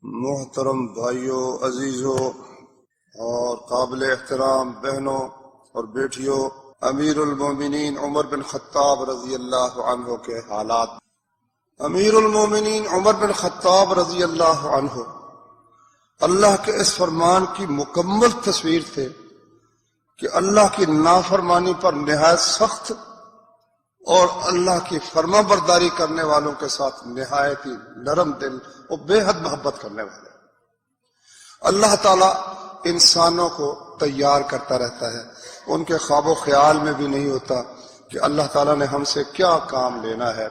محترم بھائیوں، عزیزوں اور قابل احترام بہنوں اور بیٹیوں، امیر المومنین عمر بن خطاب رضی اللہ عنہ کے حالات۔ امیر المومنین عمر بن خطاب رضی اللہ عنہ اللہ کے اس فرمان کی مکمل تصویر تھے کہ اللہ کی نافرمانی پر نہایت سخت اور اللہ کی فرما برداری کرنے والوں کے ساتھ نہایت ہی نرم دل اور بے حد محبت کرنے والے۔ اللہ تعالیٰ انسانوں کو تیار کرتا رہتا ہے، ان کے خواب و خیال میں بھی نہیں ہوتا کہ اللہ تعالیٰ نے ہم سے کیا کام لینا ہے،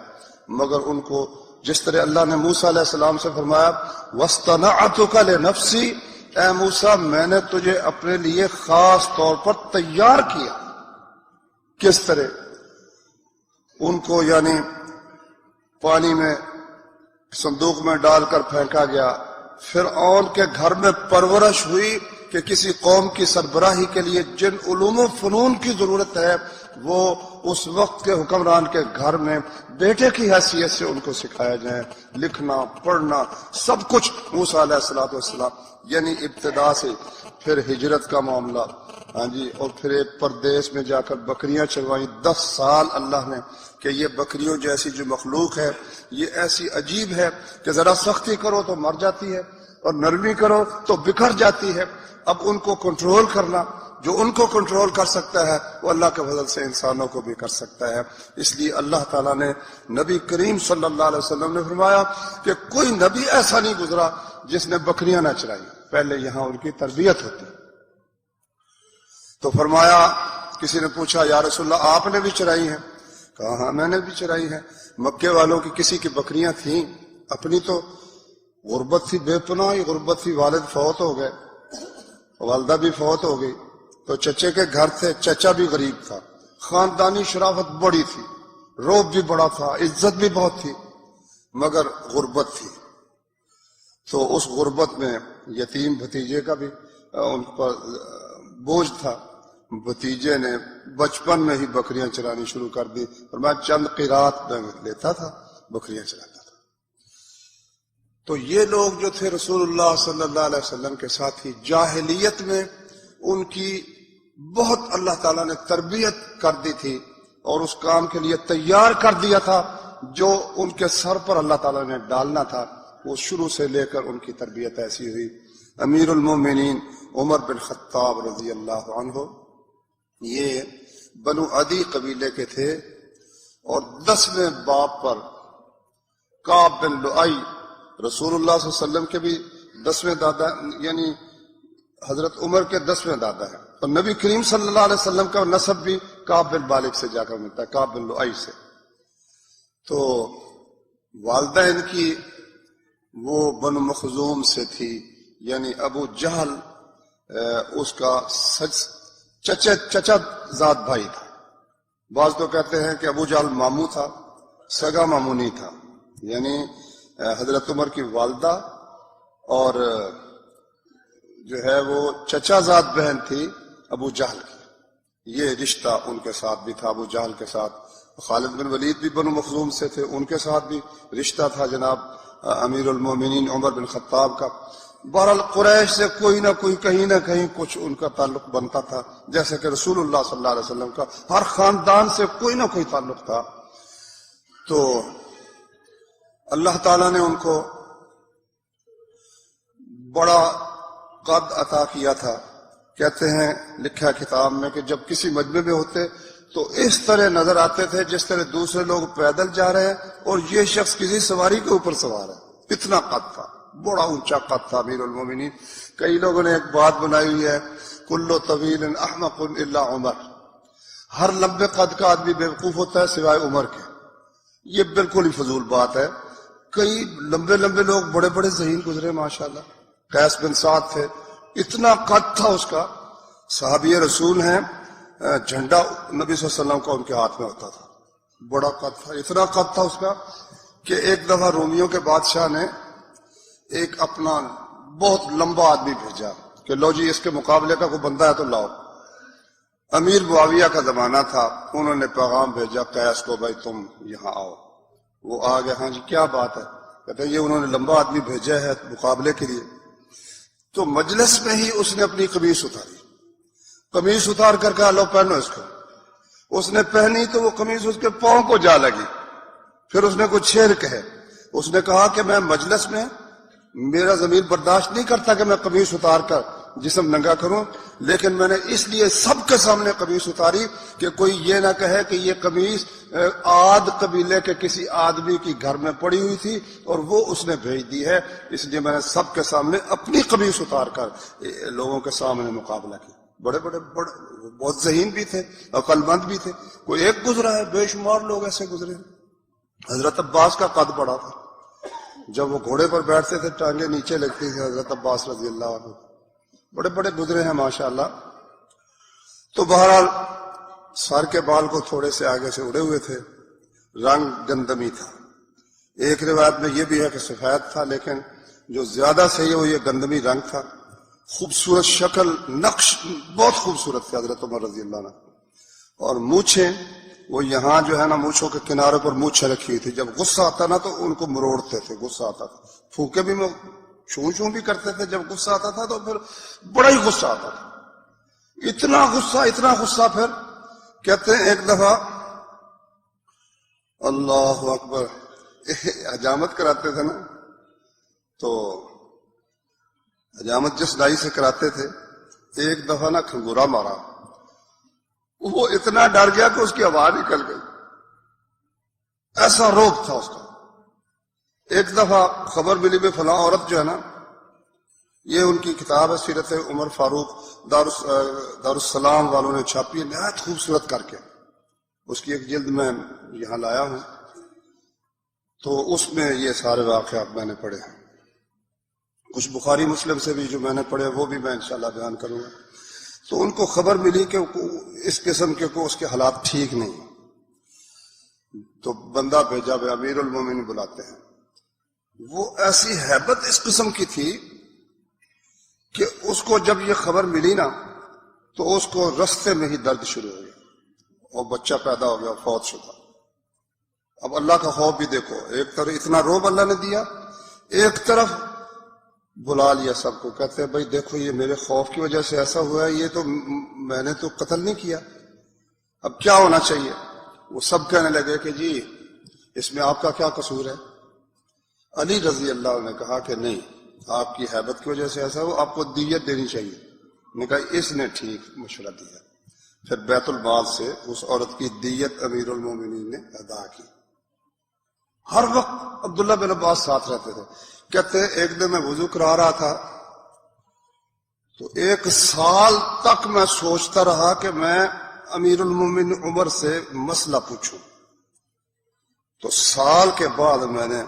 مگر ان کو جس طرح اللہ نے موسیٰ علیہ السلام سے فرمایا وَاصْطَنَعْتُكَ لِنَفْسِي، اے موسیٰ میں نے تجھے اپنے لیے خاص طور پر تیار کیا۔ کس طرح؟ ان کو یعنی پانی میں صندوق میں ڈال کر پھینکا گیا، فرعون کے گھر میں پرورش ہوئی کہ کسی قوم کی سربراہی کے لیے جن علوم و فنون کی ضرورت ہے وہ اس وقت کے حکمران کے گھر میں بیٹے کی حیثیت سے ان کو سکھایا جائے، لکھنا پڑھنا سب کچھ۔ موسیٰ علیہ السلام یعنی ابتدا سے پھر ہجرت کا معاملہ، ہاں جی، اور پھر ایک پردیس میں جا کر بکریاں چروائیں 10 سال اللہ نے کہ یہ بکریوں جیسی جو مخلوق ہے یہ ایسی عجیب ہے کہ ذرا سختی کرو تو مر جاتی ہے اور نرمی کرو تو بکھر جاتی ہے۔ اب ان کو کنٹرول کرنا، جو ان کو کنٹرول کر سکتا ہے وہ اللہ کے فضل سے انسانوں کو بھی کر سکتا ہے۔ اس لیے اللہ تعالیٰ نے نبی کریم صلی اللہ علیہ وسلم نے فرمایا کہ کوئی نبی ایسا نہیں گزرا جس نے بکریاں نہ چرائی، پہلے یہاں ان کی تربیت ہوتی۔ تو فرمایا، کسی نے پوچھا یا رسول اللہ آپ نے بھی چرائی ہیں؟ کہا ہاں میں نے بھی چرائی ہیں۔ مکے والوں کی کسی کی بکریاں تھیں، اپنی تو غربت تھی، بے پناہ غربت تھی، والد فوت ہو گئے، والدہ بھی فوت ہو گئی، تو چچے کے گھر تھے، چچا بھی غریب تھا، خاندانی شرافت بڑی تھی، روب بھی بڑا تھا، عزت بھی بہت تھی، مگر غربت تھی۔ تو اس غربت میں یتیم بھتیجے کا بھی ان پر بوجھ تھا۔ بھتیجے نے بچپن میں ہی بکریاں چرانی شروع کر دی، اور میں چند قیرات میں لیتا تھا، بکریاں چراتا تھا۔ تو یہ لوگ جو تھے رسول اللہ صلی اللہ علیہ وسلم کے ساتھی، جاہلیت میں ان کی بہت اللہ تعالیٰ نے تربیت کر دی تھی اور اس کام کے لیے تیار کر دیا تھا جو ان کے سر پر اللہ تعالیٰ نے ڈالنا تھا، وہ شروع سے لے کر ان کی تربیت ایسی ہوئی۔ امیر المومنین عمر بن خطاب رضی اللہ عنہ یہ بنو عدی قبیلے کے تھے، اور 10ویں باپ پر کعب بن لؤی رسول اللہ صلی اللہ علیہ وسلم کے بھی 10ویں دادا، یعنی حضرت عمر کے 10ویں دادا ہیں، اور نبی کریم صلی اللہ علیہ وسلم کا نسب بھی کعب بن مالک سے جا کر ملتا ہے، کعب بن لؤی سے۔ تو والدہ ان کی وہ بنو مخزوم سے تھی، یعنی ابو جہل اس کا چچا ذات بھائی تھا۔ بعض تو کہتے ہیں کہ ابو جہل ماموں تھا، سگا ماموں نہیں تھا، یعنی حضرت عمر کی والدہ اور جو ہے وہ چچا ذات بہن تھی ابو جہل کی، یہ رشتہ ان کے ساتھ بھی تھا، ابو جہل کے ساتھ۔ خالد بن ولید بھی بنو مخزوم سے تھے، ان کے ساتھ بھی رشتہ تھا جناب امیر المومنین عمر بن خطاب کا۔ بہرحال قریش سے کوئی نہ کوئی کہیں نہ کہیں کچھ ان کا تعلق بنتا تھا، جیسے کہ رسول اللہ صلی اللہ علیہ وسلم کا ہر خاندان سے کوئی نہ کوئی تعلق تھا۔ تو اللہ تعالیٰ نے ان کو بڑا قد عطا کیا تھا۔ کہتے ہیں، لکھا کتاب میں، کہ جب کسی مجمع میں ہوتے تو اس طرح نظر آتے تھے جس طرح دوسرے لوگ پیدل جا رہے ہیں اور یہ شخص کسی سواری کے اوپر سوار ہے، اتنا قد تھا، بڑا اونچا قد تھا امیر المومنین۔ کئی لوگوں نے ایک بات بنائی ہوئی ہے، کل طویل احمق الا عمر، ہر لمبے قد کا آدمی بیوقوف ہوتا ہے سوائے عمر کے۔ یہ بالکل ہی فضول بات ہے، کئی لمبے لمبے لوگ بڑے بڑے ذہین گزرے ماشاءاللہ۔ قیس بن سعد تھے، اتنا قد تھا اس کا، صحابی رسول ہیں، جھنڈا نبی صلی اللہ علیہ وسلم کا ان کے ہاتھ میں ہوتا تھا، بڑا قد تھا، اتنا قد تھا اس کا کہ ایک دفعہ رومیوں کے بادشاہ نے ایک اپنا بہت لمبا آدمی بھیجا کہ لو جی اس کے مقابلے کا کوئی بندہ ہے تو لاؤ۔ امیر معاویہ کا زمانہ تھا، انہوں نے پیغام بھیجا قیس کو، بھائی تم یہاں آؤ۔ وہ آ گیا، ہاں جی کیا بات ہے؟ کہتے ہیں یہ انہوں نے لمبا آدمی بھیجا ہے مقابلے کے لیے. تو مجلس میں ہی اس نے اپنی قمیص اتاری. قمیص اتار کر کہا لو پہنو اس کو. اس نے پہنی تو وہ قمیص اس کے پاؤں کو جا لگی. پھر اس نے کچھ شعر کہے. اس نے کہا کہ میں مجلس میں میرا ضمیر برداشت نہیں کرتا کہ میں قمیص اتار کر جسم ننگا کروں، لیکن میں نے اس لیے سب کے سامنے قمیص اتاری کہ کوئی یہ نہ کہے کہ یہ قمیص عاد قبیلے کے کسی آدمی کی گھر میں پڑی ہوئی تھی اور وہ اس نے بھیج دی ہے. اس لیے میں نے سب کے سامنے اپنی قمیص اتار کر لوگوں کے سامنے مقابلہ کیا. بڑے بہت ذہین بھی تھے، عقل مند بھی تھے. کوئی ایک گزرا ہے، بے شمار لوگ ایسے گزرے. حضرت عباس کا قد بڑا تھا. جب وہ گھوڑے پر بیٹھتے تھے ٹانگیں نیچے لگتی تھی. حضرت عباس رضی اللہ عنہ بڑے گزرے ہیں ماشاءاللہ. تو بہرحال سر کے بال کو تھوڑے سے آگے سے اڑے ہوئے تھے. رنگ گندمی تھا. ایک روایت میں یہ بھی ہے کہ سفید تھا، لیکن جو زیادہ صحیح ہے وہ یہ گندمی رنگ تھا. خوبصورت شکل، نقش بہت خوبصورت تھے حضرت عمر رضی اللہ عنہ. اور مونچھیں وہ یہاں جو ہے نا مونچھوں کے کنارے پر مونچھیں رکھی ہوئی تھی. جب غصہ آتا نا تو ان کو مروڑتے تھے. غصہ آتا تھا پھونکے بھی چوں بھی کرتے تھے. جب غصہ آتا تھا تو پھر بڑا ہی غصہ آتا تھا. اتنا غصہ پھر کہتے ہیں ایک دفعہ اللہ اکبر حجامت کراتے تھے نا، تو حجامت جس نائی سے کراتے تھے ایک دفعہ نا کھنگورا مارا. وہ اتنا ڈر گیا کہ اس کی آواز نکل گئی. ایسا روب تھا اس کا. ایک دفعہ خبر ملی میں فلاں عورت جو ہے نا، یہ ان کی کتاب ہے سیرت عمر فاروق، دارالسلام والوں نے چھاپی ہے نہایت خوبصورت کر کے. اس کی ایک جلد میں یہاں لایا ہوں. تو اس میں یہ سارے واقعات میں نے پڑھے ہیں. کچھ بخاری مسلم سے بھی جو میں نے پڑھے وہ بھی میں انشاءاللہ بیان کروں گا. تو ان کو خبر ملی کہ اس قسم کے اس کے حالات ٹھیک نہیں. تو بندہ بھیجا بھائی امیر المومنین بلاتے ہیں. وہ ایسی ہیبت اس قسم کی تھی کہ اس کو جب یہ خبر ملی نا تو اس کو رستے میں ہی درد شروع ہو گیا اور بچہ پیدا ہو گیا، فوت شدہ. اب اللہ کا خوف بھی دیکھو. ایک طرف اتنا روب اللہ نے دیا، ایک طرف بلا لیا سب کو. کہتے ہیں بھائی دیکھو یہ میرے خوف کی وجہ سے ایسا ہوا ہے، یہ تو میں نے تو قتل نہیں کیا، اب کیا ہونا چاہیے. وہ سب کہنے لگے کہ جی اس میں آپ کا کیا قصور ہے. علی رضی اللہ عنہ نے کہا کہ نہیں، آپ کی ہیبت کی وجہ سے ایسا ہو، آپ کو دیت دینی چاہیے. نے کہا اس نے ٹھیک مشورہ دیا. پھر بیت المال سے اس عورت کی دیت امیر المومنین نے ادا کی. ہر وقت عبداللہ بن عباس ساتھ رہتے تھے. کہتے ہیں ایک دن میں وضو کرا رہا تھا تو 1 سال تک میں سوچتا رہا کہ میں امیر المومنین عمر سے مسئلہ پوچھوں. تو سال کے بعد میں نے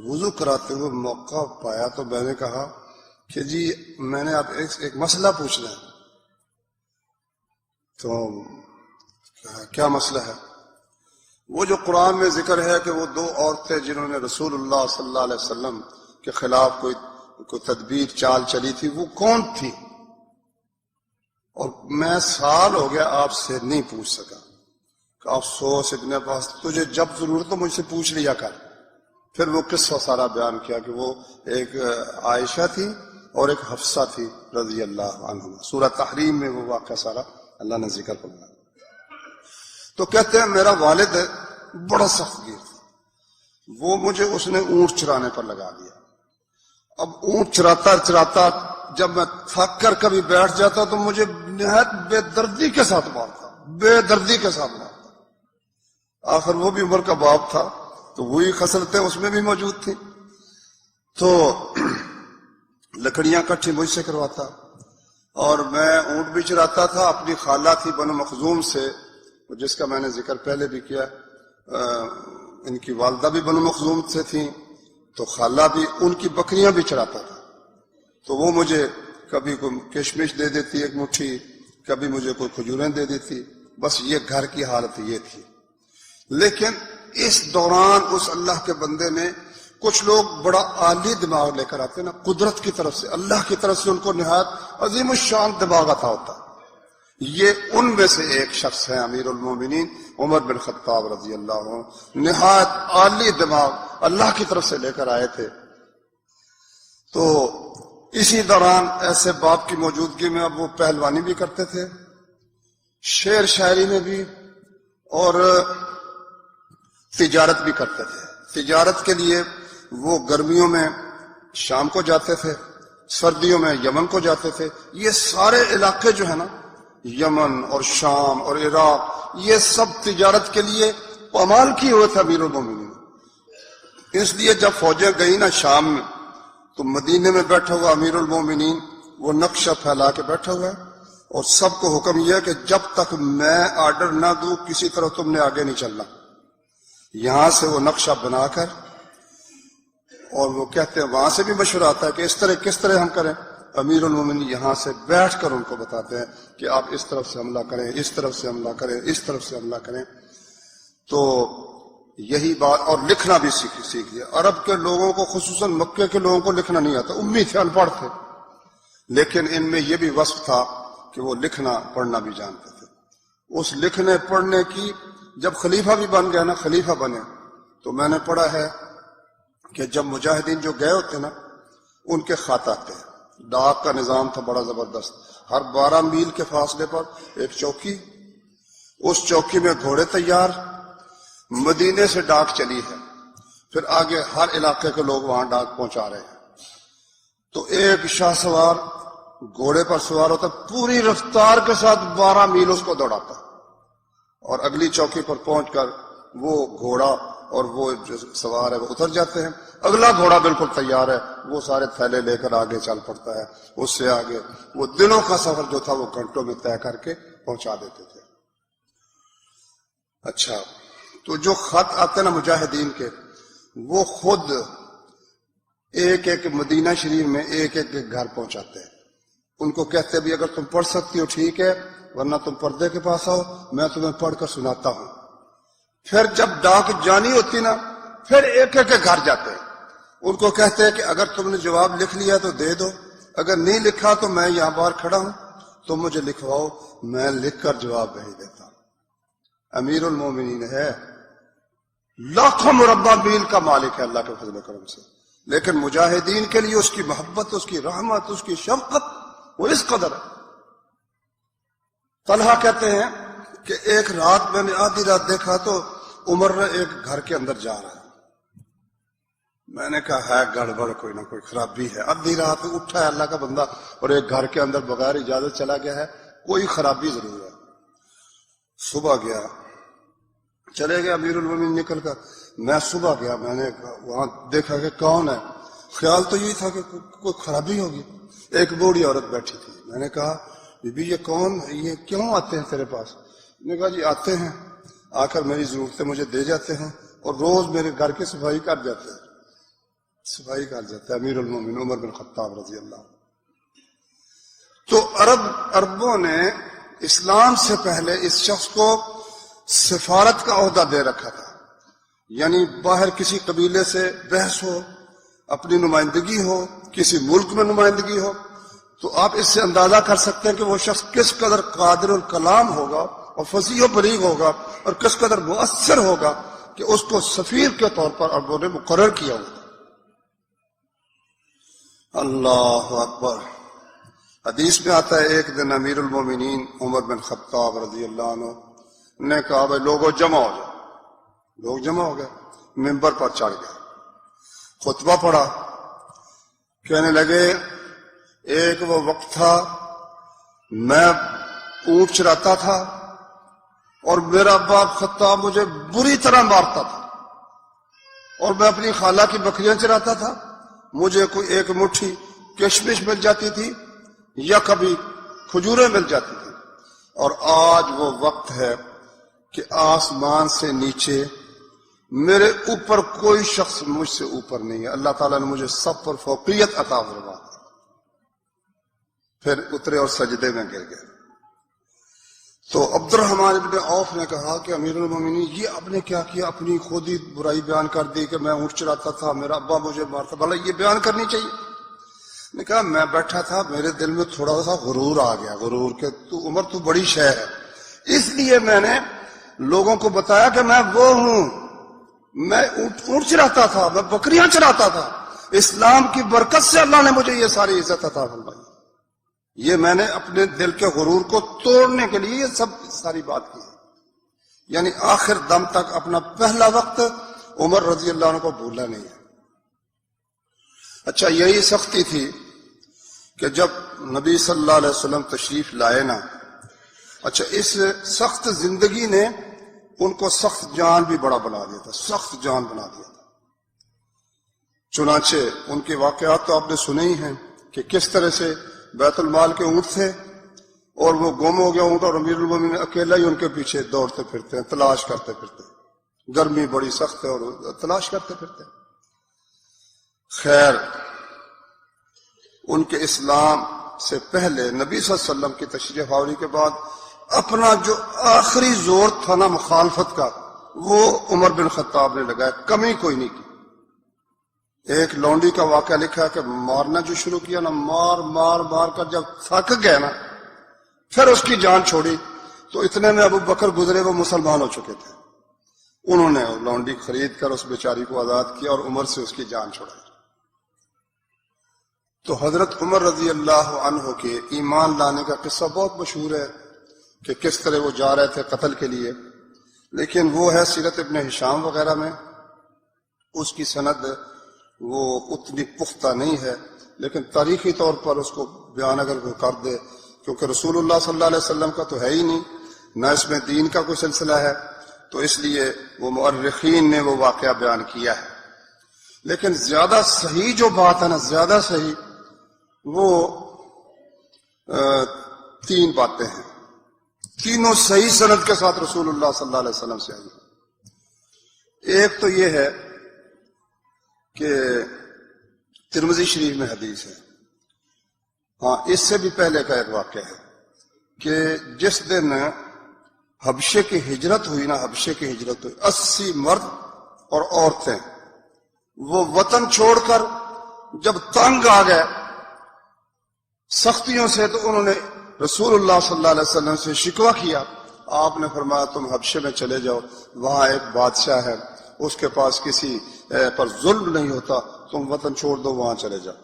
وضو کراتے ہوئے موقع پایا تو میں نے کہا کہ جی میں نے آپ ایک مسئلہ پوچھنا ہے. تو کیا مسئلہ ہے؟ وہ جو قرآن میں ذکر ہے کہ وہ 2 عورتیں جنہوں نے رسول اللہ صلی اللہ علیہ وسلم کے خلاف کوئی تدبیر چال چلی تھی، وہ کون تھی؟ اور میں سال ہو گیا آپ سے نہیں پوچھ سکا. کہ افسوس ابن عباس، تجھے جب ضرورت ہو مجھ سے پوچھ لیا کر. پھر وہ قصہ سارا بیان کیا کہ وہ ایک عائشہ تھی اور ایک حفصہ تھی رضی اللہ عنہما. سورہ تحریم میں وہ واقعہ سارا اللہ نے ذکر فرمایا. تو کہتے ہیں میرا والد بڑا سخت گیر تھا. وہ مجھے اس نے اونٹ چرانے پر لگا دیا. اب اونٹ چراتا جب میں تھک کر کبھی بیٹھ جاتا تو مجھے نہایت بے دردی کے ساتھ مارتا. آخر وہ بھی عمر کا باپ تھا تو وہی خصلتیں اس میں بھی موجود تھی. تو لکڑیاں کٹھی مجھ سے کرواتا اور میں اونٹ بھی چراتا تھا. اپنی خالہ تھی بنو مخزوم سے، جس کا میں نے ذکر پہلے بھی کیا. ان کی والدہ بھی بنو مخزوم سے تھیں تو خالہ بھی ان کی بکریاں بھی چراتا تھا. تو وہ مجھے کبھی کوئی کشمش دے دیتی 1 مٹھی، کبھی مجھے کوئی کھجوریں دے دیتی. بس یہ گھر کی حالت یہ تھی. لیکن اس دوران اس اللہ کے بندے نے، کچھ لوگ بڑا عالی دماغ لے کر آتے نا، قدرت کی طرف سے، اللہ کی طرف سے ان کو نہایت عظیم الشان دماغ عطا ہوتا. یہ ان میں سے ایک شخص ہے امیر المومنین عمر بن خطاب رضی اللہ عنہ. نہایت عالی دماغ، اللہ کی طرف سے لے کر آئے تھے۔ تو اسی دوران ایسے باپ کی موجودگی میں اب وہ پہلوانی بھی کرتے تھے، شعر شاعری میں بھی، اور تجارت بھی کرتے تھے۔ تجارت کے لیے وہ گرمیوں میں شام کو جاتے تھے، سردیوں میں یمن کو جاتے تھے۔ یہ سارے علاقے جو ہے نا، یمن اور شام اور عراق، یہ سب تجارت کے لیے پامال کیے ہوئے تھے امیر المومنین۔ اس لیے جب فوجیں گئی نا شام میں، تو مدینے میں بیٹھا ہوا امیر المومنین وہ نقشہ پھیلا کے بیٹھا ہوا ہے، اور سب کو حکم یہ ہے کہ جب تک میں آرڈر نہ دوں کسی طرح تم نے آگے نہیں چلنا۔ یہاں سے وہ نقشہ بنا کر، اور وہ کہتے ہیں وہاں سے بھی مشورہ آتا ہے کہ اس طرح کس طرح ہم کریں۔ امیر المومنین یہاں سے بیٹھ کر ان کو بتاتے ہیں کہ آپ اس طرف سے حملہ کریں، اس طرف سے حملہ کریں، اس طرف سے حملہ کریں۔ تو یہی بات، اور لکھنا بھی سیکھ لیا۔ عرب کے لوگوں کو، خصوصاً مکے کے لوگوں کو لکھنا نہیں آتا، امی تھے، ان پڑھ تھے، لیکن ان میں یہ بھی وصف تھا کہ وہ لکھنا پڑھنا بھی جانتے تھے۔ اس لکھنے پڑھنے کی جب خلیفہ بھی بن گیا نا، خلیفہ بنے، تو میں نے پڑھا ہے کہ جب مجاہدین جو گئے ہوتے نا، ان کے خط آتے ہیں۔ ڈاک کا نظام تھا بڑا زبردست، ہر 12 میل کے فاصلے پر ایک چوکی، اس چوکی میں گھوڑے تیار، مدینے سے ڈاک چلی ہے، پھر آگے ہر علاقے کے لوگ وہاں ڈاک پہنچا رہے ہیں۔ تو ایک شاہ سوار گھوڑے پر سوار ہوتا، پوری رفتار کے ساتھ 12 میل اس کو دوڑاتا، اور اگلی چوکی پر پہنچ کر وہ گھوڑا اور وہ جو سوار ہے وہ اتر جاتے ہیں، اگلا گھوڑا بالکل تیار ہے، وہ سارے تھیلے لے کر آگے چل پڑتا ہے، اس سے آگے وہ دنوں کا سفر جو تھا وہ گھنٹوں میں طے کر کے پہنچا دیتے تھے۔ اچھا، تو جو خط آتے نا مجاہدین کے، وہ خود ایک ایک مدینہ شریف میں ایک ایک گھر پہنچاتے ہیں۔ ان کو کہتے ہیں بھی اگر تم پڑھ سکتی ہو ٹھیک ہے، ورنہ تم پردے کے پاس آؤ، میں تمہیں پڑھ کر سناتا ہوں۔ پھر جب ڈاک جانی ہوتی نا، پھر ایک ایک گھر جاتے ہیں، ان کو کہتے ہیں کہ اگر تم نے جواب لکھ لیا تو دے دو، اگر نہیں لکھا تو میں یہاں باہر کھڑا ہوں، تم مجھے لکھواؤ، میں لکھ کر جواب بھیج دیتا ہوں۔ امیر المومنین ہے، لاکھوں مربع میل کا مالک ہے اللہ کے فضل و کرم سے، لیکن مجاہدین کے لیے اس کی محبت، اس کی رحمت، اس کی شفقت وہ اس قدر ہے۔ طلحہ کہتے ہیں کہ ایک رات میں نے آدھی رات دیکھا تو عمر ایک گھر کے اندر جا رہا ہے۔ میں نے کہا ہے گڑبڑ، کوئی نہ کوئی خرابی ہے، آدھی رات اٹھا ہے اللہ کا بندہ اور ایک گھر کے اندر بغیر اجازت چلا گیا ہے، کوئی خرابی ضرور ہے۔ صبح گیا، چلے گئے امیر المومنین نکل کر، میں صبح گیا، میں نے وہاں دیکھا کہ کون ہے، خیال تو یہی تھا کہ کوئی خرابی ہوگی۔ ایک بوڑھی عورت بیٹھی تھی، میں نے کہا بی بی یہ کون، یہ کیوں آتے ہیں تیرے پاس؟ نے کہا جی آتے ہیں، آ کر میری ضرورتیں مجھے دے جاتے ہیں، اور روز میرے گھر کی صفائی کر جاتے ہیں۔ صفائی کر جاتا ہے امیر المومنین عمر بن خطاب رضی اللہ عنہ۔ تو عربوں نے اسلام سے پہلے اس شخص کو سفارت کا عہدہ دے رکھا تھا، یعنی باہر کسی قبیلے سے بحث ہو، اپنی نمائندگی ہو، کسی ملک میں نمائندگی ہو، تو آپ اس سے اندازہ کر سکتے ہیں کہ وہ شخص کس قدر قادر الکلام ہوگا اور فصیح و بلیغ ہوگا، اور کس قدر مؤثر ہوگا کہ اس کو سفیر کے طور پر عربوں نے مقرر کیا ہوگا۔ اللہ اکبر۔ حدیث میں آتا ہے ایک دن امیر المومنین عمر بن خطاب رضی اللہ عنہ نے کہا بھائی لوگوں جمع ہو جاؤ، لوگ جمع ہو گئے، ممبر پر چڑھ گئے، خطبہ پڑھا، کہنے لگے ایک وہ وقت تھا میں اونٹ چراتا تھا اور میرا باپ خطاب مجھے بری طرح مارتا تھا، اور میں اپنی خالہ کی بکریاں چراتا تھا، مجھے کوئی ایک مٹھی کشمش مل جاتی تھی یا کبھی کھجوریں مل جاتی تھی، اور آج وہ وقت ہے کہ آسمان سے نیچے میرے اوپر کوئی شخص مجھ سے اوپر نہیں ہے، اللہ تعالیٰ نے مجھے سب پر فوقیت عطا فرما دی۔ پھر اترے اور سجدے میں گر گئے۔ تو عبد الرحمن ابن عوف نے کہا کہ امیر المومنین یہ آپ نے کیا کیا، اپنی خود ہی برائی بیان کر دی کہ میں اونٹ چراتا تھا، میرا ابا مجھے مارتا، بھلا یہ بیان کرنی چاہیے؟ نے کہا میں بیٹھا تھا، میرے دل میں تھوڑا سا غرور آ گیا، غرور کہ تو عمر تو بڑی شے ہے، اس لیے میں نے لوگوں کو بتایا کہ میں وہ ہوں میں اونٹ چراتا تھا، میں بکریاں چراتا تھا، اسلام کی برکت سے اللہ نے مجھے یہ ساری عزت عطا فرمائی. یہ میں نے اپنے دل کے غرور کو توڑنے کے لیے یہ سب ساری بات کی ہے. یعنی آخر دم تک اپنا پہلا وقت عمر رضی اللہ عنہ کو بھولا نہیں ہے. اچھا، یہی سختی تھی کہ جب نبی صلی اللہ علیہ وسلم تشریف لائے نا، اچھا اس سخت زندگی نے ان کو سخت جان بھی بڑا بنا دیا تھا، سخت جان بنا دیا تھا. چنانچہ ان کے واقعات تو آپ نے سنے ہی ہیں کہ کس طرح سے بیت المال کے اونٹ تھے اور وہ گم ہو گیا اونٹ، اور امیر المومنین اکیلا ہی ان کے پیچھے دوڑتے پھرتے ہیں، تلاش کرتے پھرتے ہیں. گرمی بڑی سخت ہے اور تلاش کرتے پھرتے ہیں. خیر، ان کے اسلام سے پہلے نبی صلی اللہ علیہ وسلم کی تشریف آوری کے بعد اپنا جو آخری زور تھا نا مخالفت کا، وہ عمر بن خطاب نے لگایا، کمی کوئی نہیں کی. ایک لونڈی کا واقعہ لکھا کہ مارنا جو شروع کیا نا، مار مار مار کر جب تھک گئے نا، پھر اس کی جان چھوڑی. تو اتنے میں ابو بکر گزرے، وہ مسلمان ہو چکے تھے. انہوں نے لونڈی خرید کر اس بیچاری کو آزاد کیا اور عمر سے اس کی جان چھوڑائی. تو حضرت عمر رضی اللہ عنہ کے ایمان لانے کا قصہ بہت مشہور ہے کہ کس طرح وہ جا رہے تھے قتل کے لیے، لیکن وہ ہے سیرت ابن ہشام وغیرہ میں. اس کی سند وہ اتنی پختہ نہیں ہے، لیکن تاریخی طور پر اس کو بیان اگر وہ کر دے، کیونکہ رسول اللہ صلی اللہ علیہ وسلم کا تو ہے ہی نہیں، نہ اس میں دین کا کوئی سلسلہ ہے، تو اس لیے وہ مؤرخین نے وہ واقعہ بیان کیا ہے. لیکن زیادہ صحیح جو بات ہے نا، زیادہ صحیح وہ تین باتیں ہیں، تینوں صحیح سند کے ساتھ رسول اللہ صلی اللہ علیہ وسلم سے آئی. ایک تو یہ ہے کہ ترمذی شریف میں حدیث ہے، ہاں اس سے بھی پہلے کا ایک واقعہ ہے کہ جس دن حبشے کی ہجرت ہوئی نا، حبشے کی ہجرت ہوئی، 80 مرد اور عورتیں وہ وطن چھوڑ کر جب تنگ آ گئے سختیوں سے، تو انہوں نے رسول اللہ صلی اللہ علیہ وسلم سے شکوہ کیا. آپ نے فرمایا تم حبشے میں چلے جاؤ، وہاں ایک بادشاہ ہے، اس کے پاس کسی پر ظلم نہیں ہوتا، تم وطن چھوڑ دو، وہاں چلے جاؤ.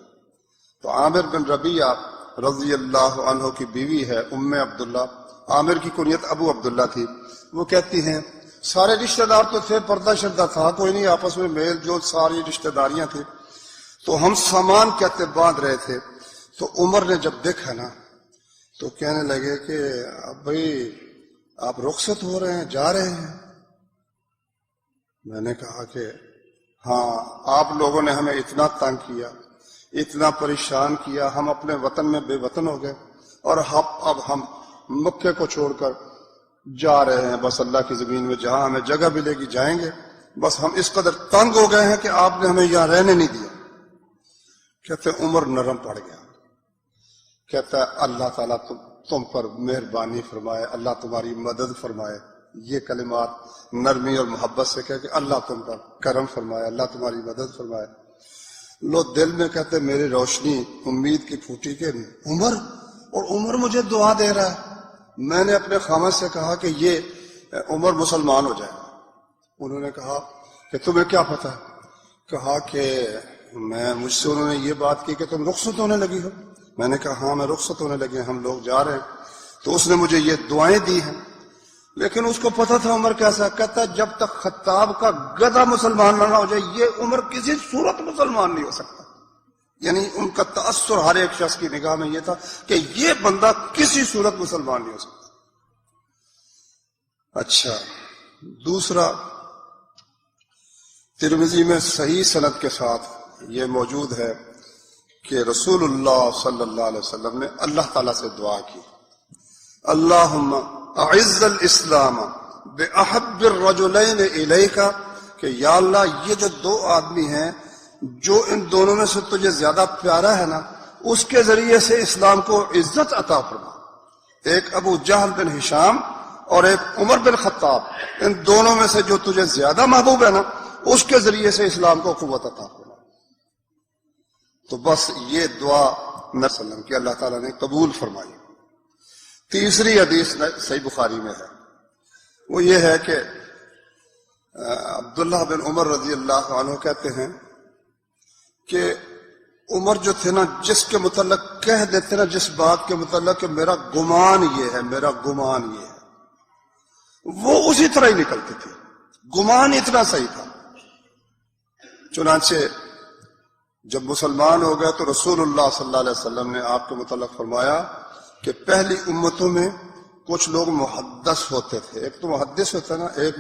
تو عامر بن ربیعہ رضی اللہ عنہ کی بیوی ہے ام عبداللہ، عامر کی کنیت ابو عبداللہ تھی. وہ کہتی ہیں سارے رشتہ دار تو تھے، پردہ شردہ تھا کوئی نہیں، آپس میں میل جول ساری رشتہ داریاں تھیں. تو ہم سامان کہتے باندھ رہے تھے، تو عمر نے جب دیکھا نا تو کہنے لگے کہ اب بھائی آپ رخصت ہو رہے ہیں، جا رہے ہیں. میں نے کہا کہ ہاں، آپ لوگوں نے ہمیں اتنا تنگ کیا، اتنا پریشان کیا، ہم اپنے وطن میں بے وطن ہو گئے، اور اب ہم مکے کو چھوڑ کر جا رہے ہیں، بس اللہ کی زمین میں جہاں ہمیں جگہ ملے گی جائیں گے، بس ہم اس قدر تنگ ہو گئے ہیں کہ آپ نے ہمیں یہاں رہنے نہیں دیا. کہتے عمر نرم پڑ گیا، کہتا ہے اللہ تعالیٰ تم پر مہربانی فرمائے، اللہ تمہاری مدد فرمائے. یہ کلمات نرمی اور محبت سے کہہ کہ اللہ تم پر کرم فرمائے، اللہ تمہاری مدد فرمائے. لو دل میں کہتے میری روشنی امید کی پھوٹی کہ عمر مجھے دعا دے رہا ہے. میں نے اپنے خامد سے کہا کہ یہ عمر مسلمان ہو جائے. انہوں نے کہا کہ تمہیں کیا پتہ؟ کہا کہ مجھ سے انہوں نے یہ بات کی کہ تم رخصت ہونے لگی ہو. میں نے کہا ہاں میں رخصت ہونے لگے، ہم لوگ جا رہے ہیں. تو اس نے مجھے یہ دعائیں دی ہیں. لیکن اس کو پتہ تھا عمر کیسا، کہتا جب تک خطاب کا گدھا مسلمان نہ ہو جائے یہ عمر کسی صورت مسلمان نہیں ہو سکتا. یعنی ان کا تأثر ہر ایک شخص کی نگاہ میں یہ تھا کہ یہ بندہ کسی صورت مسلمان نہیں ہو سکتا. اچھا، دوسرا ترمذی میں صحیح سند کے ساتھ یہ موجود ہے کہ رسول اللہ صلی اللہ علیہ وسلم نے اللہ تعالیٰ سے دعا کی، اللہم اعز الاسلام باحب الرجلین الیک، کہ یا اللہ یہ جو دو آدمی ہیں جو ان دونوں میں سے تجھے زیادہ پیارا ہے نا، اس کے ذریعے سے اسلام کو عزت عطا فرما. ایک ابو جہل بن ہشام اور ایک عمر بن خطاب، ان دونوں میں سے جو تجھے زیادہ محبوب ہے نا، اس کے ذریعے سے اسلام کو قوت عطا فرما. تو بس یہ دعا نبی صلی اللہ علیہ وسلم کی اللہ تعالیٰ نے قبول فرمائی. تیسری حدیث صحیح بخاری میں ہے، وہ یہ ہے کہ عبداللہ بن عمر رضی اللہ عنہ کہتے ہیں کہ عمر جو تھے نا، جس کے متعلق کہہ دیتے نا، جس بات کے متعلق کہ میرا گمان یہ ہے، میرا گمان یہ ہے، وہ اسی طرح ہی نکلتی تھی. گمان اتنا صحیح تھا. چنانچہ جب مسلمان ہو گئے تو رسول اللہ صلی اللہ علیہ وسلم نے آپ کے متعلق فرمایا کہ پہلی امتوں میں کچھ لوگ محدث ہوتے تھے. ایک تو محدث ہوتا ہے نا، ایک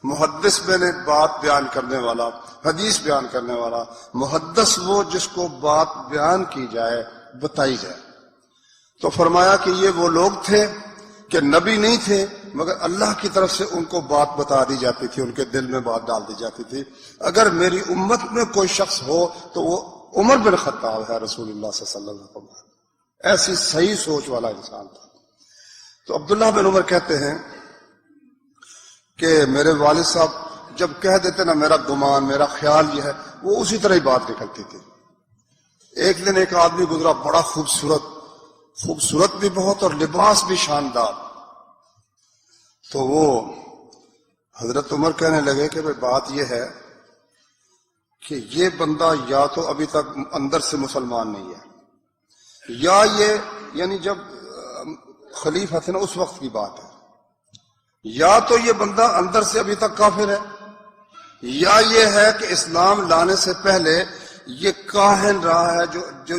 محدث میں نے بات بیان کرنے والا، حدیث بیان کرنے والا. محدث وہ جس کو بات بیان کی جائے، بتائی جائے. تو فرمایا کہ یہ وہ لوگ تھے کہ نبی نہیں تھے، مگر اللہ کی طرف سے ان کو بات بتا دی جاتی تھی، ان کے دل میں بات ڈال دی جاتی تھی. اگر میری امت میں کوئی شخص ہو تو وہ عمر بن خطاب ہے. رسول اللہ صلی اللہ علیہ وسلم ایسی صحیح سوچ والا انسان تھا. تو عبداللہ بن عمر کہتے ہیں کہ میرے والد صاحب جب کہہ دیتے نا میرا گمان، میرا خیال یہ ہے، وہ اسی طرح ہی بات نکلتی تھی. ایک دن ایک آدمی گزرا، بڑا خوبصورت بھی بہت اور لباس بھی شاندار. تو وہ حضرت عمر کہنے لگے کہ بات یہ ہے کہ یہ بندہ یا تو ابھی تک اندر سے مسلمان نہیں ہے، یا یہ یعنی جب خلیفہ تھے نا اس وقت کی بات ہے، یا تو یہ بندہ اندر سے ابھی تک کافر ہے، یا یہ ہے کہ اسلام لانے سے پہلے یہ کاہن رہا ہے، جو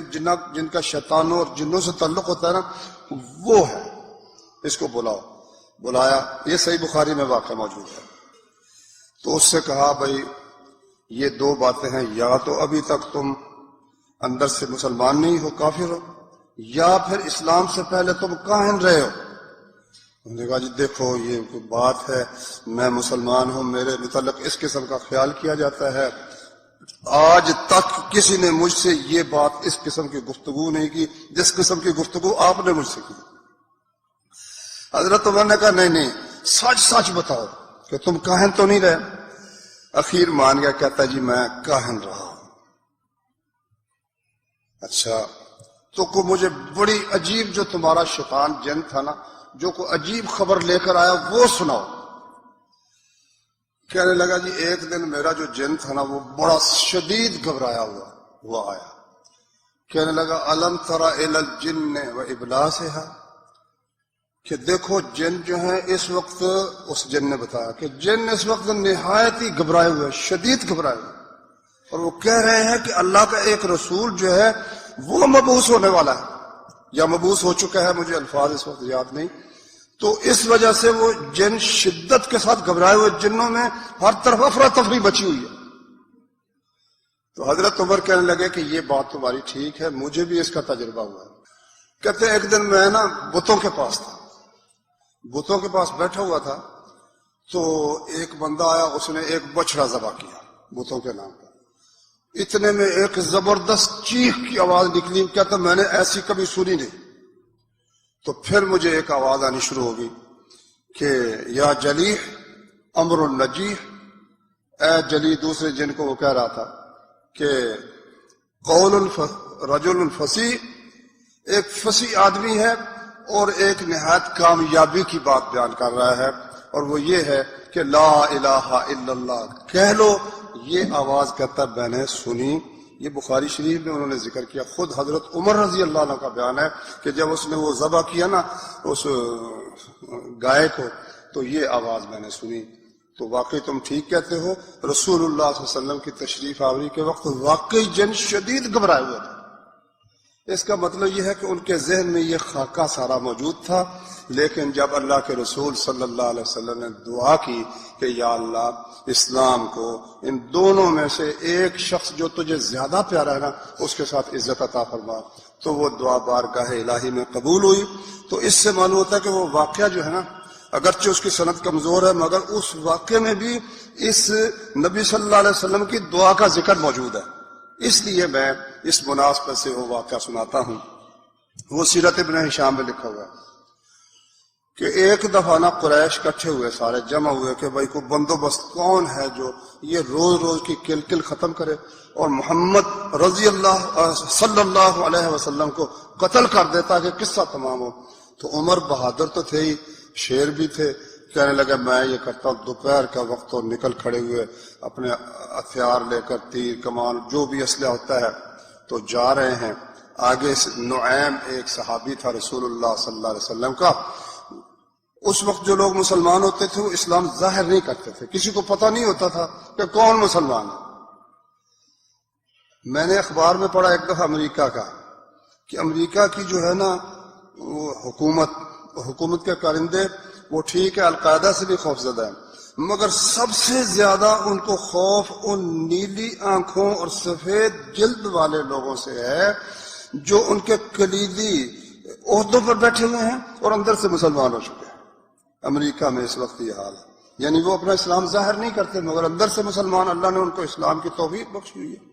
جن کا شیطانوں اور جنوں سے تعلق ہوتا ہے نا، وہ ہے. اس کو بلایا. یہ صحیح بخاری میں واقعہ موجود ہے. تو اس سے کہا بھائی یہ دو باتیں ہیں، یا تو ابھی تک تم اندر سے مسلمان نہیں ہو، کافر ہو، یا پھر اسلام سے پہلے تم کاہن رہے ہو. انہوں نے کہا جی دیکھو یہ کوئی بات ہے، میں مسلمان ہوں، میرے متعلق اس قسم کا خیال کیا جاتا ہے. آج تک کسی نے مجھ سے یہ بات اس قسم کی گفتگو نہیں کی جس قسم کی گفتگو آپ نے مجھ سے کی. حضرت عمر نے کہا نہیں، سچ بتاؤ کہ تم کاہن تو نہیں رہے. اخیر مان گیا، کہتا جی میں کاہن رہا ہوں. اچھا تو کو مجھے بڑی عجیب جو تمہارا شیطان جن تھا نا، جو کوئی عجیب خبر لے کر آیا وہ سناؤ. کہنے لگا جی ایک دن میرا جو جن تھا نا وہ بڑا شدید گھبرایا ہوا آیا. کہنے لگا الم تری الی الجن و ابلاسھا، کہ دیکھو جن جو ہیں اس وقت، اس جن نے بتایا کہ جن اس وقت نہایت ہی گھبرائے ہوئے، شدید گھبرائے ہوئے، اور وہ کہہ رہے ہیں کہ اللہ کا ایک رسول جو ہے وہ مبعوث ہونے والا ہے یا مبعوث ہو چکا ہے، مجھے الفاظ اس وقت یاد نہیں. تو اس وجہ سے وہ جن شدت کے ساتھ گھبرائے ہوئے، جنوں میں ہر طرف افراتفری بچی ہوئی ہے. تو حضرت عمر کہنے لگے کہ یہ بات تمہاری ٹھیک ہے، مجھے بھی اس کا تجربہ ہوا ہے. کہتے ایک دن میں نا بتوں کے پاس تھا، بتوں کے پاس بیٹھا ہوا تھا، تو ایک بندہ آیا، اس نے ایک بچڑا ذبح کیا بتوں کے نام پر. اتنے میں ایک زبردست چیخ کی آواز نکلی. کہتا میں نے ایسی کبھی سنی نہیں. تو پھر مجھے ایک آواز آنی شروع ہوگی کہ یا جلیح امر النجیح، اے جلی، دوسرے جن کو وہ کہہ رہا تھا کہ قول رجل الفصیح، ایک فصیح آدمی ہے اور ایک نہایت کامیابی کی بات بیان کر رہا ہے، اور وہ یہ ہے کہ لا الہ الا اللہ کہہ لو. یہ آواز کہتا میں نے سنی. یہ بخاری شریف میں انہوں نے ذکر کیا. خود حضرت عمر رضی اللہ عنہ کا بیان ہے کہ جب اس نے وہ ذبح کیا نا اس گائے کو، تو یہ آواز میں نے سنی. تو واقعی تم ٹھیک کہتے ہو، رسول اللہ صلی اللہ علیہ وسلم کی تشریف آوری کے وقت واقعی جن شدید گھبرائے ہوئے تھے. اس کا مطلب یہ ہے کہ ان کے ذہن میں یہ خاکہ سارا موجود تھا. لیکن جب اللہ کے رسول صلی اللہ علیہ وسلم نے دعا کی کہ یا اللہ اسلام کو ان دونوں میں سے ایک شخص جو تجھے زیادہ پیارا ہے نا اس کے ساتھ عزت عطا فرما، تو وہ دعا بارگاہ الہی میں قبول ہوئی. تو اس سے معلوم ہوتا ہے کہ وہ واقعہ جو ہے نا، اگرچہ اس کی سند کمزور ہے، مگر اس واقعے میں بھی اس نبی صلی اللہ علیہ وسلم کی دعا کا ذکر موجود ہے. اس لیے میں اس مناسبت سے وہ واقعہ سناتا ہوں. وہ سیرت ابن ہشام میں لکھا ہوا ہے کہ ایک دفعہ نا قریش کٹھے ہوئے، سارے جمع ہوئے کہ بھائی کوئی بندوبست کون ہے جو یہ روز روز کی کل ختم کرے اور محمد صلی اللہ علیہ وسلم کو قتل کر دے تاکہ قصہ تمام ہو. تو عمر بہادر تو تھے ہی، شیر بھی تھے، کہنے لگا میں یہ کرتا ہوں دوپہر کا وقت ہو، نکل کھڑے ہوئے اپنے ہتھیار لے کر، تیر کمان جو بھی اسلحہ ہوتا ہے، تو جا رہے ہیں۔ آگے نعیم ایک صحابی تھا رسول اللہ صلی اللہ علیہ وسلم کا۔ اس وقت جو لوگ مسلمان ہوتے تھے وہ اسلام ظاہر نہیں کرتے تھے، کسی کو پتہ نہیں ہوتا تھا کہ کون مسلمان ہے۔ میں نے اخبار میں پڑھا ایک دفعہ امریکہ کا، کہ امریکہ کی جو ہے نا وہ حکومت کے کارندے وہ ٹھیک ہے القاعدہ سے بھی خوف زدہ ہیں، مگر سب سے زیادہ ان کو خوف ان نیلی آنکھوں اور سفید جلد والے لوگوں سے ہے جو ان کے کلیدی عہدوں پر بیٹھے ہوئے ہیں اور اندر سے مسلمان ہو چکے ہیں۔ امریکہ میں اس وقت یہ حال ہے، یعنی وہ اپنا اسلام ظاہر نہیں کرتے مگر اندر سے مسلمان، اللہ نے ان کو اسلام کی توفیق بخشی ہوئی ہے۔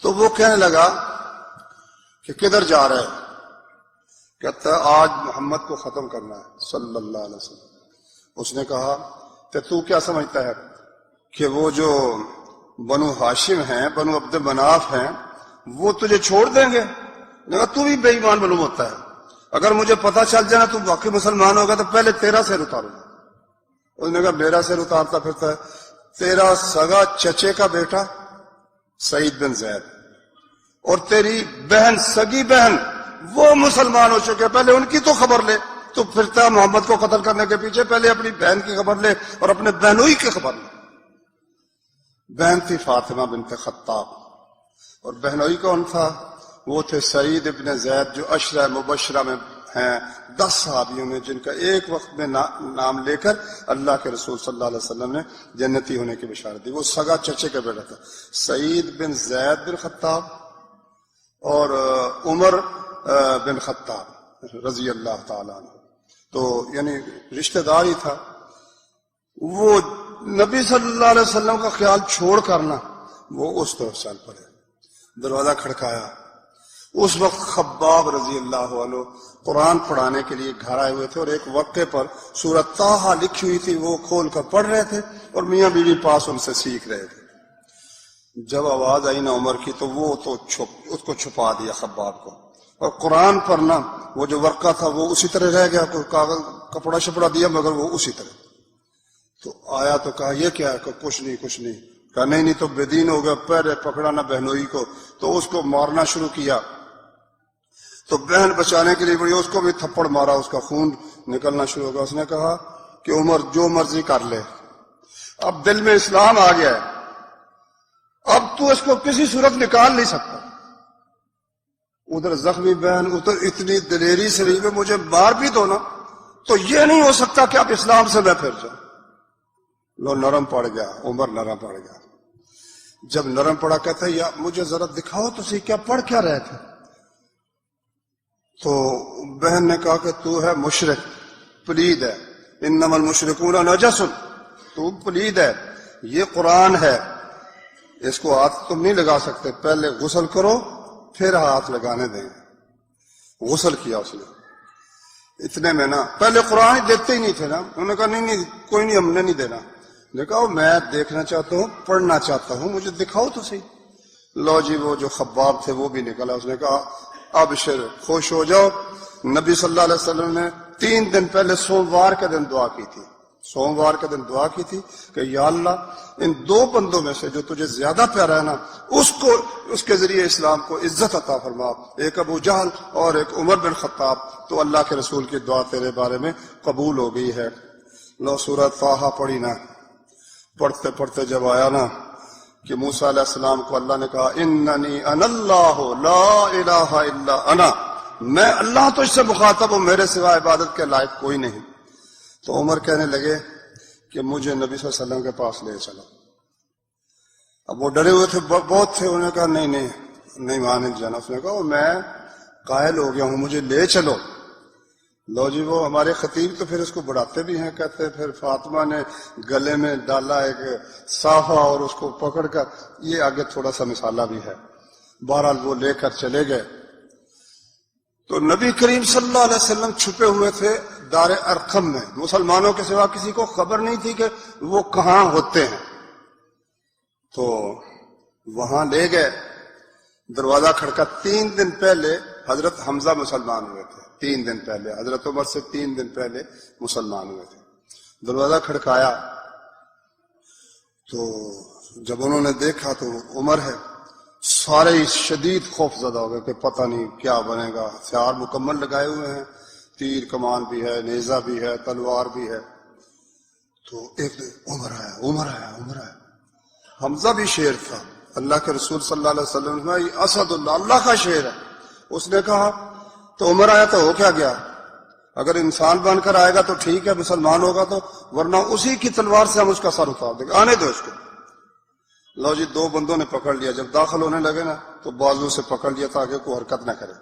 تو وہ کہنے لگا کہ کدھر جا رہے ہیں؟ کہتا ہے آج محمد کو ختم کرنا ہے صلی اللہ علیہ وسلم۔ اس نے کہا کہ تو کیا سمجھتا ہے کہ وہ جو بنو ہاشم ہیں، بنو عبد مناف ہیں، وہ تجھے چھوڑ دیں گے؟ کہا تو بھی بے ایمان معلوم ہوتا ہے، اگر مجھے پتہ چل جائے نا تو واقعی مسلمان ہوگا تو پہلے تیرا سر اتاروں گا۔ اس نے کہا میرا سر اتارتا پھرتا ہے؟ تیرا سگا چچے کا بیٹا سعید بن زید اور تیری بہن سگی بہن وہ مسلمان ہو چکے، پہلے ان کی تو خبر لے۔ تو پھرتا محمد کو قتل کرنے کے پیچھے، پہلے اپنی بہن کی خبر لے اور اپنے بہنوئی کی خبر لے۔ بہن تھی فاطمہ بنت خطاب اور بہنوئی کون تھا؟ وہ تھے سعید ابن زید جو عشرہ مبشرہ میں ہیں، 10 صحابیوں میں جن کا ایک وقت میں نام لے کر اللہ کے رسول صلی اللہ علیہ وسلم نے جنتی ہونے کی بشارت دی۔ وہ سگا چچے کا بیٹا تھا سعید بن زید بن خطاب اور عمر بن خطاب رضی اللہ تعالیٰ عنہ، تو یعنی رشتہ دار ہی تھا۔ وہ نبی صلی اللہ علیہ وسلم کا خیال چھوڑ کرنا وہ اس طرف چل پڑے، دروازہ کھڑکایا۔ اس وقت خباب رضی اللہ عنہ قرآن پڑھانے کے لیے گھر آئے ہوئے تھے اور ایک واقعے پر سورۃ طٰہٰ لکھی ہوئی تھی، وہ کھول کر پڑھ رہے تھے اور میاں بیوی پاس ان سے سیکھ رہے تھے۔ جب آواز آئی نا عمر کی تو وہ تو اس کو چھپا دیا خباب کو، اور قرآن پر نا وہ جو ورقہ تھا وہ اسی طرح رہ گیا، کوئی کاغذ کپڑا شپڑا دیا مگر وہ اسی طرح۔ تو آیا تو کہا یہ کیا ہے؟ کہ کچھ نہیں۔ کہا نہیں تو بے دین ہو گیا، پہلے پکڑا نا بہنوئی کو تو اس کو مارنا شروع کیا، تو بہن بچانے کے لیے بڑی اس کو بھی تھپڑ مارا، اس کا خون نکلنا شروع ہو گیا۔ اس نے کہا کہ عمر جو مرضی کر لے، اب دل میں اسلام آ گیا ہے، اب تو اس کو کسی صورت نکال نہیں سکتا۔ ادھر زخمی بہن ادھر اتنی دلیری سے رہی، مجھے مار بھی دو نا تو یہ نہیں ہو سکتا کہ اب اسلام سے میں پھر جاؤں۔ لو نرم پڑ گیا، عمر نرم پڑ گیا۔ جب نرم پڑا کہتا ہے یا مجھے ذرا دکھاؤ تو صحیح کیا پڑھ کیا رہے تھے؟ تو بہن نے کہا کہ تو ہے مشرک، پلید ہے، انما المشرکون نجس، تو پلید ہے، یہ قرآن ہے، اس کو ہاتھ تم نہیں لگا سکتے، پہلے غسل کرو پھر ہاتھ لگانے دیں۔ غسل کیا اس نے، اتنے میں نا پہلے قرآن دیتے ہی نہیں تھے نا، انہوں نے کہا نہیں کوئی نہیں، ہم نے نہیں دینا۔ نے کہا میں دیکھنا چاہتا ہوں، پڑھنا چاہتا ہوں، مجھے دکھاؤ تو صحیح۔ لو جی وہ جو خباب تھے وہ بھی نکلا، اس نے کہا ابشر، خوش ہو جاؤ۔ نبی صلی اللہ علیہ وسلم نے 3 دن پہلے سوموار کے دن دعا کی تھی، سوموار کے دن دعا کی تھی کہ یا اللہ ان 2 بندوں میں سے جو تجھے زیادہ پیارا ہے نا اس کے ذریعے اسلام کو عزت عطا فرما، ایک ابو جہل اور ایک عمر بن خطاب۔ تو اللہ کے رسول کی دعا تیرے بارے میں قبول ہو گئی ہے۔ لو سورۃ طٰہٰ پڑھی نا، پڑھتے پڑھتے جب آیا نا کہ موسیٰ علیہ السلام کو اللہ نے کہا اننی انا اللہ لا الہ الا انا، میں اللہ تجھ سے مخاطب ہوں، میرے سوا عبادت کے لائق کوئی نہیں۔ تو عمر کہنے لگے کہ مجھے نبی صلی اللہ علیہ وسلم کے پاس لے چلو۔ اب وہ ڈرے ہوئے تھے، بہت تھے، انہوں نے کہا نہیں وہاں نہیں جانا۔ اس نے کہا میں قائل ہو گیا ہوں، مجھے لے چلو۔ لو جی وہ ہمارے خطیب تو پھر اس کو بڑھاتے بھی ہیں، کہتے ہیں پھر فاطمہ نے گلے میں ڈالا ایک صافہ اور اس کو پکڑ کر، یہ آگے تھوڑا سا مثالہ بھی ہے۔ بہرحال وہ لے کر چلے گئے تو نبی کریم صلی اللہ علیہ وسلم چھپے ہوئے تھے دار ارقم میں، مسلمانوں کے سوا کسی کو خبر نہیں تھی کہ وہ کہاں ہوتے ہیں۔ تو وہاں لے گئے، دروازہ کھڑکا۔ 3 دن پہلے حضرت حمزہ مسلمان ہوئے تھے، 3 دن پہلے، حضرت عمر سے 3 دن پہلے مسلمان ہوئے تھے۔ دروازہ کھڑکایا تو جب انہوں نے دیکھا تو عمر ہے، سارے شدید خوف زدہ ہو گئے کہ پتہ نہیں کیا بنے گا، ہتھیار مکمل لگائے ہوئے ہیں، تیر کمان بھی ہے، نیزہ بھی ہے، تلوار بھی ہے۔ تو ایک عمر آیا، عمر آیا، عمر آیا۔ حمزہ بھی شیر تھا، اللہ کے رسول صلی اللہ علیہ وسلم نے یہ اسد اللہ، اللہ کا شیر ہے۔ اس نے کہا تو عمر آیا تو ہو کیا گیا، اگر انسان بن کر آئے گا تو ٹھیک ہے، مسلمان ہوگا تو، ورنہ اسی کی تلوار سے ہم اس کا سر اتار دیں گے، آنے دو اس کو۔ لو جی، دو بندوں نے پکڑ لیا، جب داخل ہونے لگے نا تو بازو سے پکڑ لیا تاکہ کوئی حرکت نہ کرے۔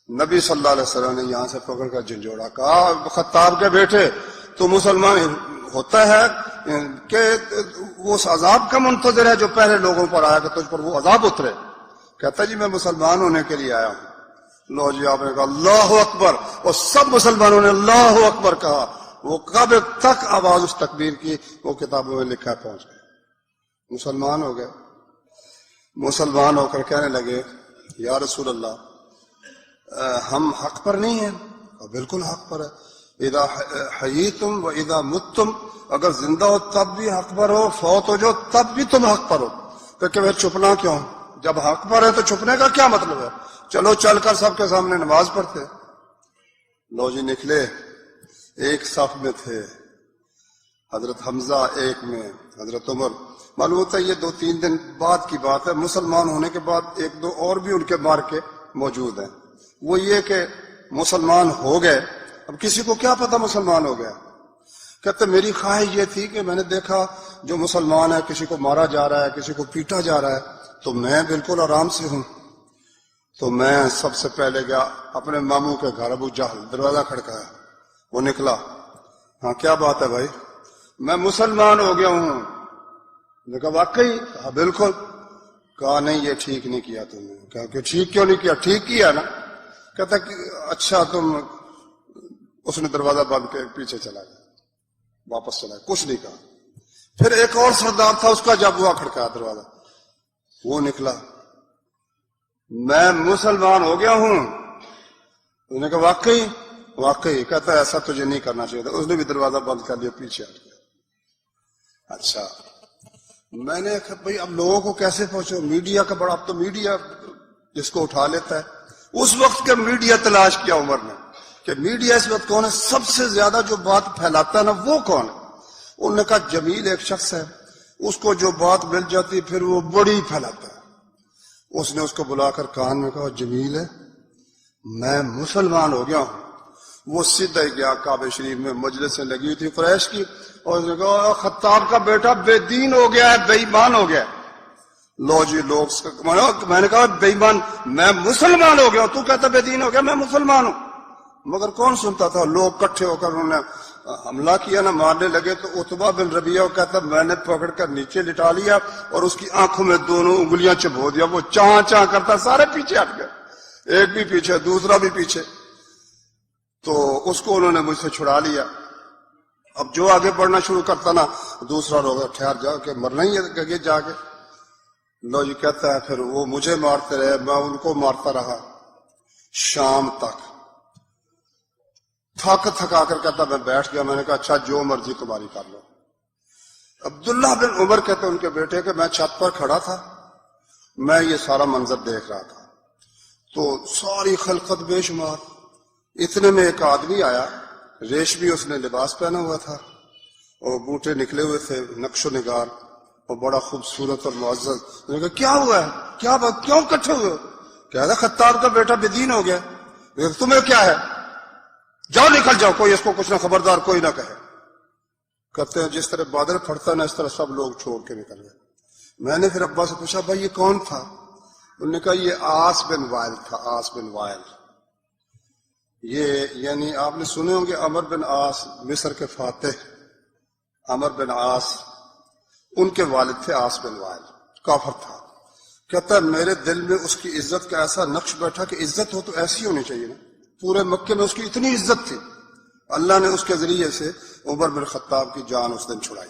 نبی صلی اللہ علیہ وسلم نے یہاں سے پکڑ کر جھنجھوڑا، کہا خطاب کے بیٹے تو مسلمان ہوتا ہے کہ وہ اس عذاب کا منتظر ہے جو پہلے لوگوں پر آیا کہ تجھ پر وہ عذاب اترے؟ کہتا جی میں مسلمان ہونے کے لیے آیا ہوں۔ لو جی، آپ نے کہا اللہ اکبر، اور سب مسلمانوں نے اللہ اکبر کہا۔ وہ کب تک آواز اس تکبیر کی وہ کتابوں میں لکھا پہنچ گئے، مسلمان ہو گئے۔ مسلمان ہو کر کہنے لگے یا رسول اللہ ہم حق پر نہیں ہیں؟ بالکل حق پر ہے، اذا حییتم و اذا متم، اگر زندہ ہو تب بھی حق پر ہو، فوت ہو جو تب بھی تم حق پر ہو۔ تو کہ پھر چھپنا کیوں؟ جب حق پر ہے تو چھپنے کا کیا مطلب ہے؟ چلو چل کر سب کے سامنے نماز پڑھتے۔ لو جی نکلے، ایک صف میں تھے حضرت حمزہ، ایک میں حضرت عمر۔ معلوم ہوتا ہے یہ 2-3 دن بعد کی بات ہے، مسلمان ہونے کے بعد 1-2 اور بھی ان کے مار کے موجود ہیں۔ وہ یہ کہ مسلمان ہو گئے، اب کسی کو کیا پتا مسلمان ہو گیا؟ کہتے میری خواہش یہ تھی کہ میں نے دیکھا جو مسلمان ہے کسی کو مارا جا رہا ہے، کسی کو پیٹا جا رہا ہے، تو میں بالکل آرام سے ہوں۔ تو میں سب سے پہلے گیا اپنے ماموں کے گھر، ابو جہل، دروازہ کھڑکایا، وہ نکلا، ہاں کیا بات ہے بھائی؟ میں مسلمان ہو گیا ہوں۔ نے کہا واقعی؟ کہا بالکل۔ کہا نہیں یہ ٹھیک نہیں کیا تم نے۔ کہا کہ ٹھیک کیوں نہیں کیا؟ ٹھیک کیا نا۔ کہتا کہ اچھا تم، اس نے دروازہ بند کے پیچھے چلا گیا، واپس چلا گیا، کچھ نہیں کہا۔ پھر ایک اور سردار تھا، اس کا جب ہوا کھڑکایا دروازہ، وہ نکلا، میں مسلمان ہو گیا ہوں۔ انہوں نے کہا واقعی؟ واقعی۔ کہتا ہے ایسا تجھے نہیں کرنا چاہیے تھا۔ اس نے بھی دروازہ بند کر لیا، پیچھے ہٹ گیا۔ اچھا، میں نے کہا بھائی اب لوگوں کو کیسے پہنچو؟ میڈیا کا بڑا، اب تو میڈیا جس کو اٹھا لیتا ہے۔ اس وقت کا میڈیا تلاش کیا عمر نے کہ میڈیا اس وقت کون ہے، سب سے زیادہ جو بات پھیلاتا ہے نا وہ کون ہے؟ انہوں نے کہا جمیل ایک شخص ہے، اس کو جو بات مل جاتی پھر وہ بڑی پھیلاتا ہے۔ اس نے اس کو بلا کر کان میں کہا جمیل ہے میں مسلمان ہو گیا ہوں۔ وہ سیدھا ہی گیا کعبہ شریف میں، مجلسیں لگی ہوئی تھی قریش کی، اور اس نے کہا خطاب کا بیٹا بے دین ہو گیا ہے، بے ایمان ہو گیا ہے۔ لو جی لوگ، میں نے کہا بے ایمان، میں مسلمان ہو گیا ہوں، تو کہتا بے دین ہو گیا، میں مسلمان ہوں۔ مگر کون سنتا تھا؟ لوگ کٹھے ہو کر انہوں نے حملہ کیا نا، مارنے لگے تو عتبہ بن ربیعہ کہتا میں نے پکڑ کر نیچے لٹا لیا اور اس کی آنکھوں میں دونوں انگلیاں چبھو دیا، وہ چاں چاں کرتا، سارے پیچھے ہٹ گئے، ایک بھی پیچھے، دوسرا بھی پیچھے۔ تو اس کو انہوں نے مجھ سے چھڑا لیا۔ اب جو آگے بڑھنا شروع کرتا نا، دوسرا لوگ ٹھہر جا کے مرنا ہی ہے جا کے۔ لو جی کہتا ہے پھر وہ مجھے مارتے رہے، میں ان کو مارتا رہا شام تک، تھک تھکا کر کہتا میں بیٹھ گیا۔ میں نے کہا اچھا جو مرضی تمہاری کر لو۔ عبداللہ بن عمر کہتے ان کے بیٹے کہ میں چھت پر کھڑا تھا، میں یہ سارا منظر دیکھ رہا تھا، تو ساری خلقت بے شمار، اتنے میں ایک آدمی آیا، ریشمی اس نے لباس پہنا ہوا تھا اور بوٹے نکلے ہوئے تھے، نقش و نگار، اور بڑا خوبصورت اور معزز۔ میں نے کہا کیا ہوا ہے، کیا بات، کیوں کٹھے ہوئے ہو؟ کہہ رہا خطاب کا بیٹا بے دین ہو گیا۔ تمہیں کیا ہے، جاؤ نکل جاؤ، کوئی اس کو کچھ نہ، خبردار کوئی نہ کہے۔ کہتے ہیں جس طرح بادل پھٹتا نا اس طرح سب لوگ چھوڑ کے نکل گئے۔ میں نے پھر ابا سے پوچھا بھائی یہ کون تھا؟ انہوں نے کہا یہ عاص بن وائل تھا، عاص بن وائل۔ یہ یعنی آپ نے سنے ہوں گے عمر بن عاص، مصر کے فاتح عمر بن عاص، ان کے والد تھے عاص بن وائل، کافر تھا۔ کہتا ہے میرے دل میں اس کی عزت کا ایسا نقش بیٹھا کہ عزت ہو تو ایسی ہونی چاہیے نا، پورے مکے میں اس کی اتنی عزت تھی، اللہ نے اس کے ذریعے سے عمر بن خطاب کی جان اس دن چھڑائی۔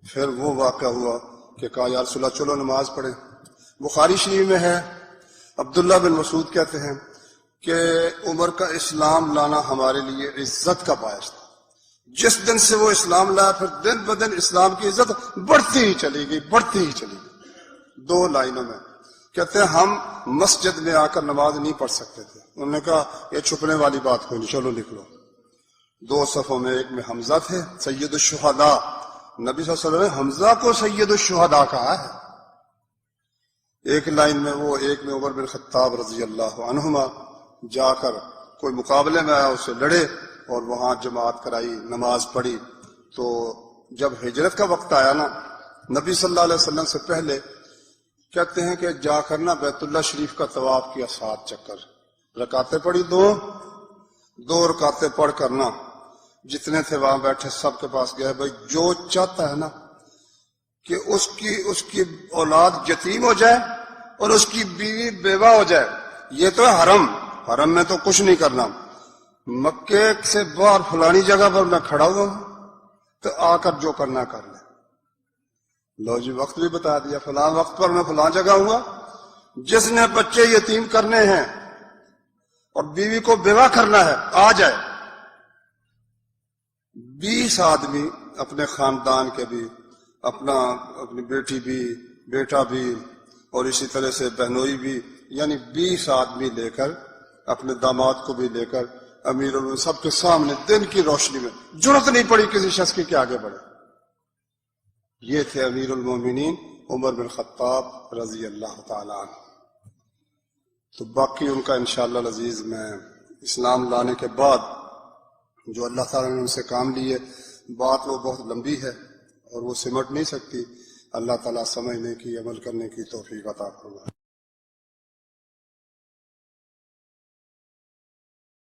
پھر وہ واقعہ ہوا کہ کہا یا رسول اللہ چلو نماز پڑھیں۔ بخاری شریف میں ہے، عبداللہ بن مسعود کہتے ہیں کہ عمر کا اسلام لانا ہمارے لیے عزت کا باعث تھا، جس دن سے وہ اسلام لایا پھر دن بدن اسلام کی عزت بڑھتی ہی چلی گئی، بڑھتی ہی چلی گئی۔ 2 لائنوں میں کہتے ہیں ہم مسجد میں آ کر نماز نہیں پڑھ سکتے تھے، انہوں نے کہا یہ چھپنے والی بات کوئی نہیں، چلو لکھ لو۔ 2 صفوں میں ایک میں حمزہ تھے سید الشہداء، نبی صلی اللہ علیہ وسلم نے حمزہ کو سید الشہداء کہا ہے۔ ایک لائن میں وہ، ایک میں عمر بن خطاب رضی اللہ عنہما جا کر کوئی مقابلے میں آیا، اسے لڑے اور وہاں جماعت کرائی، نماز پڑھی۔ تو جب ہجرت کا وقت آیا نا، نبی صلی اللہ علیہ وسلم سے پہلے کہتے ہیں کہ جا کر نا بیت اللہ شریف کا طواف کیا 7 چکر، رکعتیں پڑھی 2 رکعتیں پڑھ کر نا جتنے تھے وہاں بیٹھے سب کے پاس گئے، بھائی جو چاہتا ہے نا کہ اس کی اولاد یتیم ہو جائے اور اس کی بیوی بیوہ ہو جائے، یہ تو ہے حرم میں تو کچھ نہیں کرنا، مکے سے باہر فلانی جگہ پر میں کھڑا ہوا ہوں تو آ کر جو کرنا کر لے۔ لو جی وقت بھی بتا دیا، فلاں وقت پر میں فلاں جگہ ہوا، جس نے بچے یتیم کرنے ہیں اور بیوی کو بیوہ کرنا ہے آ جائے۔ 20 آدمی اپنے خاندان کے بھی، اپنی بیٹی بھی، بیٹا بھی، اور اسی طرح سے بہنوئی بھی، یعنی 20 آدمی لے کر، اپنے داماد کو بھی لے کر، امیر المومنین سب کے سامنے دن کی روشنی میں، جرأت نہیں پڑی کسی شخص کی کہ آگے بڑھے۔ یہ تھے امیر المومنین عمر بن خطاب رضی اللہ تعالی عنہ۔ تو باقی ان کا انشاءاللہ العزیز میں اسلام لانے کے بعد جو اللہ تعالیٰ نے ان سے کام لیے، بات وہ بہت لمبی ہے اور وہ سمٹ نہیں سکتی۔ اللہ تعالیٰ سمجھنے کی، عمل کرنے کی توفیق عطا فرمائے۔